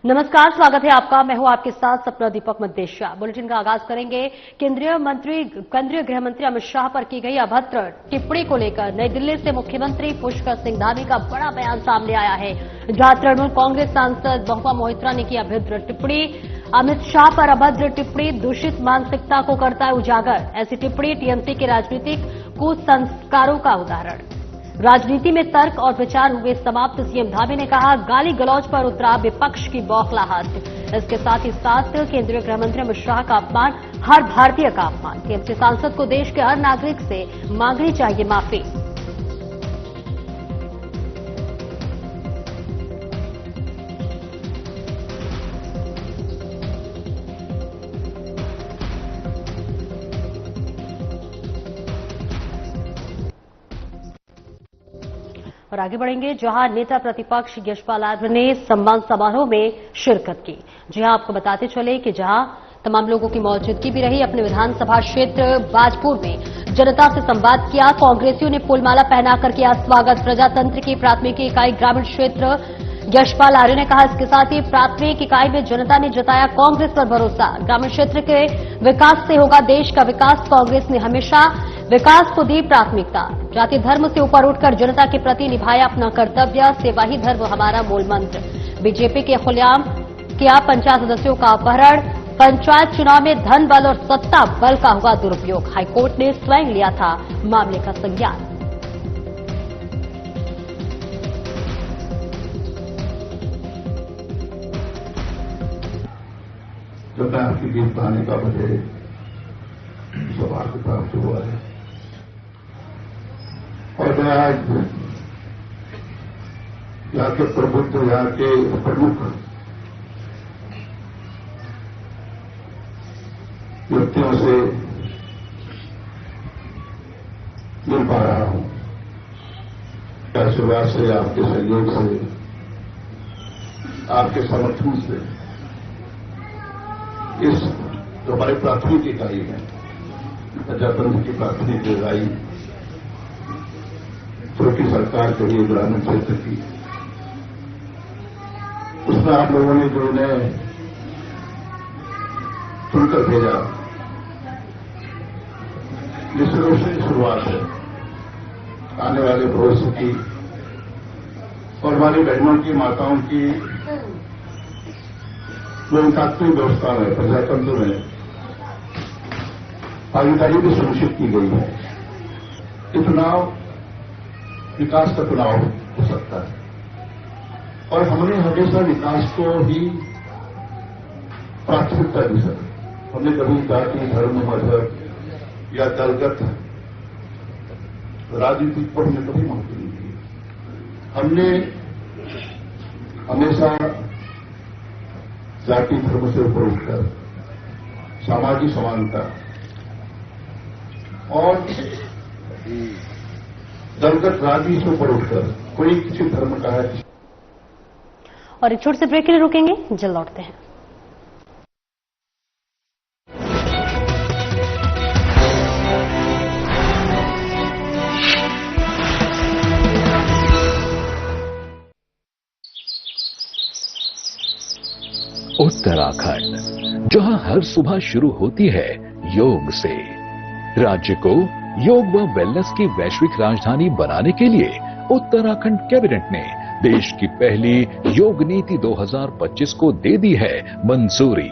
नमस्कार, स्वागत है आपका। मैं हूं आपके साथ सपना दीपक मद्देशिया। बुलेटिन का आगाज करेंगे केंद्रीय गृह मंत्री अमित शाह पर की गई अभद्र टिप्पणी को लेकर। नई दिल्ली से मुख्यमंत्री पुष्कर सिंह धामी का बड़ा बयान सामने आया है, जहां तृणमूल कांग्रेस सांसद महुआ मोइत्रा ने की अभद्र टिप्पणी। अमित शाह पर अभद्र टिप्पणी दूषित मानसिकता को करता है उजागर। ऐसी टिप्पणी टीएमसी के राजनीतिक कुसंस्कारों का उदाहरण। राजनीति में तर्क और विचार हुए समाप्त। सीएम धामी ने कहा, गाली गलौज पर उतरा विपक्ष की बौखलाहट। इसके साथ ही साथ केंद्रीय गृह मंत्री अमित शाह का अपमान, हर भारतीय का अपमान। टीएमसी सांसद को देश के हर नागरिक से मांगनी चाहिए माफी। और आगे बढ़ेंगे, जहां नेता प्रतिपक्ष यशपाल आर्य ने सम्मान समारोह में शिरकत की। जी हां, आपको बताते चले कि जहां तमाम लोगों की मौजूदगी भी रही। अपने विधानसभा क्षेत्र बाजपुर में जनता से संवाद किया। कांग्रेसियों ने फूलमाला पहनाकर किया स्वागत। प्रजातंत्र की प्राथमिक इकाई ग्रामीण क्षेत्र यशपाल आर्य ने कहा, इसके साथ ही प्राथमिक इकाई में जनता ने जताया कांग्रेस पर भरोसा। ग्रामीण क्षेत्र के विकास से होगा देश का विकास। कांग्रेस ने हमेशा विकास को दी प्राथमिकता। जाति धर्म से ऊपर उठकर जनता के प्रति निभाया अपना कर्तव्य। सेवा ही धर्म हमारा मूल मंत्र। बीजेपी के खुलेआम किया पंचायत सदस्यों का अपहरण। पंचायत चुनाव में धन बल और सत्ता बल का हुआ दुरुपयोग। हाईकोर्ट ने स्वयं लिया था मामले का संज्ञान। सरकार की जीत पाने का मुझे सौभाग्य प्राप्त हुआ है और मैं आज यहाँ के प्रबुद्ध, यहाँ के प्रमुख व्यक्तियों से मिल पा रहा हूं। आशीर्वाद से, आपके सहयोग से, आपके समर्थन से इस जो हमारी प्राथमिक इकाई है, प्रजातंत्र की प्राथमिक इकाई, छोटी सरकार के लिए ग्रामीण क्षेत्र की, उसमें आप लोगों ने जो इन्हें चुनकर भेजा, जिससे रोशनी शुरुआत है आने वाले भविष्य की और हमारी बहनों की, माताओं की लोकतांत्रिक व्यवस्था में, प्रजातंत्र में भागीदारी भी सुनिश्चित की गई है। ये चुनाव विकास का चुनाव हो सकता है और हमने हमेशा विकास को ही प्राथमिकता दी सर। हमने कभी जाति, धर्म, मजहब या दलगत राजनीति को हमने कभी महत्व नहीं दी। हमने हमेशा जाति धर्म से ऊपर उठकर सामाजिक समानता और दलगत राजनीति से ऊपर उठकर कोई किसी धर्म का है। और एक छोटे से ब्रेक के लिए रुकेंगे, जल्द लौटते हैं। उत्तराखंड, जहां हर सुबह शुरू होती है योग से। राज्य को योग व वेलनेस की वैश्विक राजधानी बनाने के लिए उत्तराखंड कैबिनेट ने देश की पहली योग नीति 2025 को दे दी है मंजूरी।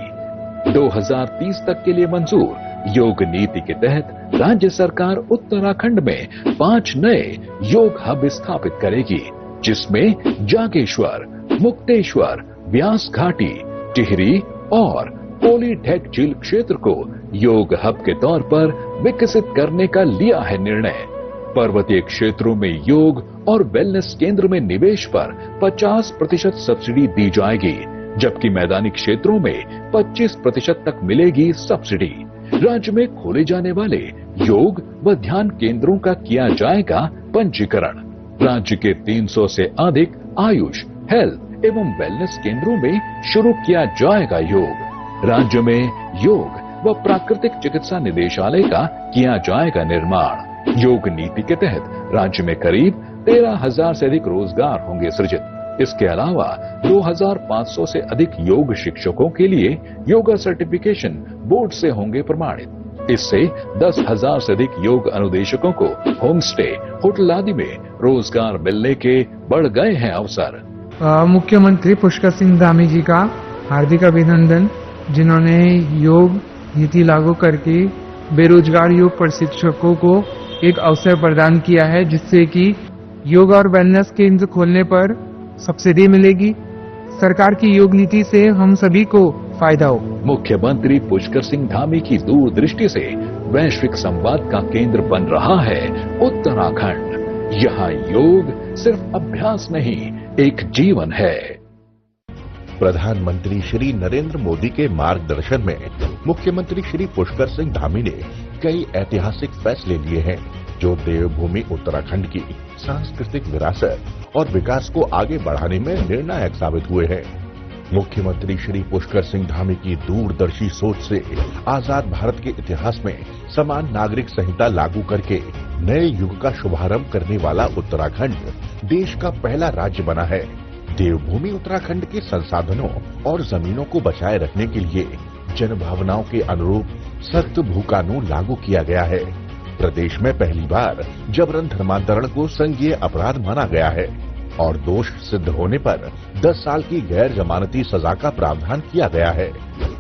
2030 तक के लिए मंजूर योग नीति के तहत राज्य सरकार उत्तराखंड में 5 नए योग हब स्थापित करेगी, जिसमें जागेश्वर, मुक्तेश्वर, व्यास घाटी, टिहरी और कोलीढेक झील क्षेत्र को योग हब के तौर पर विकसित करने का लिया है निर्णय। पर्वतीय क्षेत्रों में योग और वेलनेस केंद्र में निवेश पर 50% सब्सिडी दी जाएगी, जबकि मैदानी क्षेत्रों में 25% तक मिलेगी सब्सिडी। राज्य में खोले जाने वाले योग व ध्यान केंद्रों का किया जाएगा पंजीकरण। राज्य के 300 से अधिक आयुष, हेल्थ एवं वेलनेस केंद्रों में शुरू किया जाएगा योग। राज्य में योग व प्राकृतिक चिकित्सा निदेशालय का किया जाएगा निर्माण। योग नीति के तहत राज्य में करीब 13,000 से अधिक रोजगार होंगे सृजित। इसके अलावा 2500 से अधिक योग शिक्षकों के लिए योगा सर्टिफिकेशन बोर्ड से होंगे प्रमाणित। इससे 10,000 से अधिक योग अनुदेशकों को होम स्टे, होटल आदि में रोजगार मिलने के बढ़ गए हैं अवसर। मुख्यमंत्री पुष्कर सिंह धामी जी का हार्दिक अभिनंदन, जिन्होंने योग नीति लागू करके बेरोजगार योग प्रशिक्षकों को एक अवसर प्रदान किया है, जिससे कि योग और वेलनेस केंद्र खोलने पर सब्सिडी मिलेगी। सरकार की योग नीति से हम सभी को फायदा हो। मुख्यमंत्री पुष्कर सिंह धामी की दूरदृष्टि से वैश्विक संवाद का केंद्र बन रहा है उत्तराखंड। यहाँ योग सिर्फ अभ्यास नहीं, एक जीवन है। प्रधानमंत्री श्री नरेंद्र मोदी के मार्गदर्शन में मुख्यमंत्री श्री पुष्कर सिंह धामी ने कई ऐतिहासिक फैसले लिए हैं, जो देवभूमि उत्तराखंड की सांस्कृतिक विरासत और विकास को आगे बढ़ाने में निर्णायक साबित हुए हैं। मुख्यमंत्री श्री पुष्कर सिंह धामी की दूरदर्शी सोच से आजाद भारत के इतिहास में समान नागरिक संहिता लागू करके नए युग का शुभारंभ करने वाला उत्तराखंड देश का पहला राज्य बना है। देवभूमि उत्तराखंड के संसाधनों और जमीनों को बचाए रखने के लिए जनभावनाओं के अनुरूप सख्त भू कानून लागू किया गया है। प्रदेश में पहली बार जबरन धर्मांतरण को संज्ञेय अपराध माना गया है और दोष सिद्ध होने पर 10 साल की गैर जमानती सजा का प्रावधान किया गया है।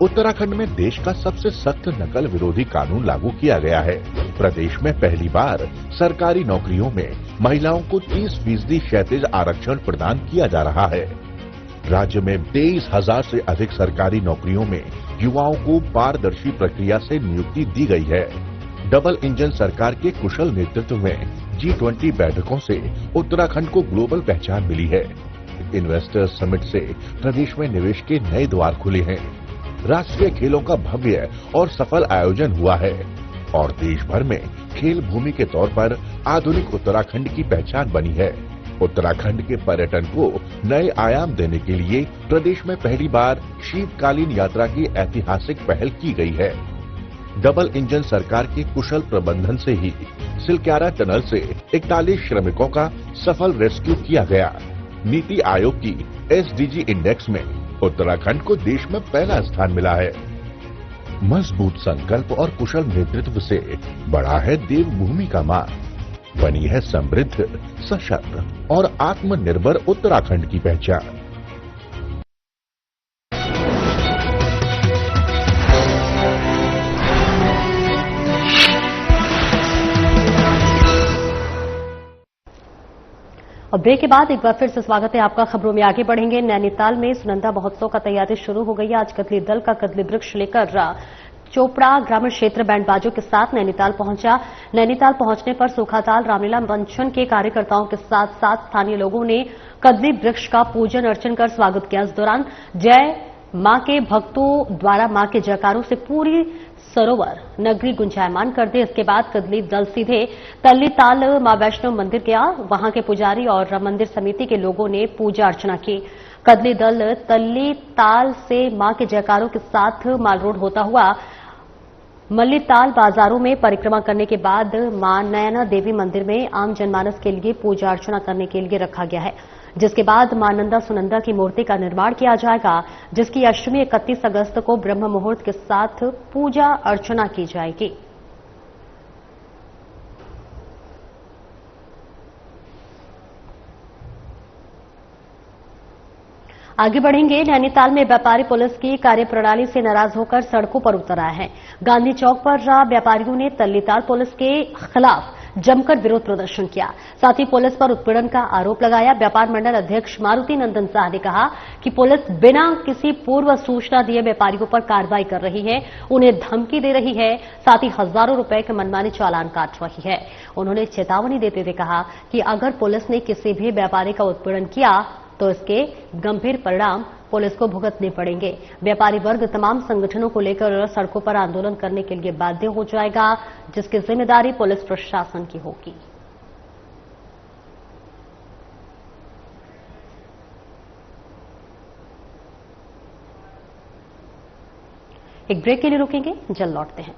उत्तराखंड में देश का सबसे सख्त नकल विरोधी कानून लागू किया गया है। प्रदेश में पहली बार सरकारी नौकरियों में महिलाओं को 30% क्षैतिज आरक्षण प्रदान किया जा रहा है। राज्य में 23,000 से अधिक सरकारी नौकरियों में युवाओं को पारदर्शी प्रक्रिया से नियुक्ति दी गई है। डबल इंजन सरकार के कुशल नेतृत्व में G20 बैठकों से उत्तराखंड को ग्लोबल पहचान मिली है। इन्वेस्टर्स समिट से प्रदेश में निवेश के नए द्वार खुले हैं। राष्ट्रीय खेलों का भव्य और सफल आयोजन हुआ है और देश भर में खेल भूमि के तौर पर आधुनिक उत्तराखंड की पहचान बनी है। उत्तराखंड के पर्यटन को नए आयाम देने के लिए प्रदेश में पहली बार शीतकालीन यात्रा की ऐतिहासिक पहल की गई है। डबल इंजन सरकार के कुशल प्रबंधन से ही सिलक्यारा टनल से 41 श्रमिकों का सफल रेस्क्यू किया गया। नीति आयोग की SDG इंडेक्स में उत्तराखंड को देश में पहला स्थान मिला है। मजबूत संकल्प और कुशल नेतृत्व से बढ़ा है देवभूमि का मान, बनी है समृद्ध, सशक्त और आत्मनिर्भर उत्तराखंड की पहचान। और ब्रेक के बाद एक बार फिर से स्वागत है आपका। खबरों में आगे बढ़ेंगे। नैनीताल में सुनंदा महोत्सव का तैयारी शुरू हो गई है। आज कदली दल का कदली वृक्ष लेकर चोपड़ा ग्रामीण क्षेत्र बैंड बाजों के साथ नैनीताल पहुंचा। नैनीताल पहुंचने पर सूखाताल रामलीला मंचन के कार्यकर्ताओं के साथ साथ स्थानीय लोगों ने कदली वृक्ष का पूजन अर्चन कर स्वागत किया। इस दौरान जय मां के भक्तों द्वारा मां के जयकारों से पूरी सरोवर नगरी गुंजायमान कर दी। इसके बाद कदली दल सीधे तल्लीताल मां वैष्णो मंदिर गया। वहां के पुजारी और मंदिर समिति के लोगों ने पूजा अर्चना की। कदली दल तल्लीताल से मां के जयकारों के साथ माल रोड होता हुआ मल्लीताल बाजारों में परिक्रमा करने के बाद मां नयना देवी मंदिर में आम जनमानस के लिए पूजा अर्चना करने के लिए रखा गया है, जिसके बाद मां नंदा सुनंदा की मूर्ति का निर्माण किया जाएगा, जिसकी अष्टमी 31 अगस्त को ब्रह्म मुहूर्त के साथ पूजा अर्चना की जाएगी। आगे बढ़ेंगे। नैनीताल में व्यापारी पुलिस की कार्यप्रणाली से नाराज होकर सड़कों पर उतर आए हैं। गांधी चौक पर व्यापारियों ने तल्लीताल पुलिस के खिलाफ जमकर विरोध प्रदर्शन किया। साथ ही पुलिस पर उत्पीड़न का आरोप लगाया। व्यापार मंडल अध्यक्ष मारुति नंदन शाह ने कहा कि पुलिस बिना किसी पूर्व सूचना दिए व्यापारियों पर कार्रवाई कर रही है, उन्हें धमकी दे रही है, साथ ही हजारों रुपए के मनमानी चालान काट रही है। उन्होंने चेतावनी देते हुए कहा कि अगर पुलिस ने किसी भी व्यापारी का उत्पीड़न किया तो इसके गंभीर परिणाम पुलिस को भुगतने पड़ेंगे। व्यापारी वर्ग तमाम संगठनों को लेकर सड़कों पर आंदोलन करने के लिए बाध्य हो जाएगा, जिसकी जिम्मेदारी पुलिस प्रशासन की होगी। एक ब्रेक के लिए रुकेंगे, जल्द लौटते हैं।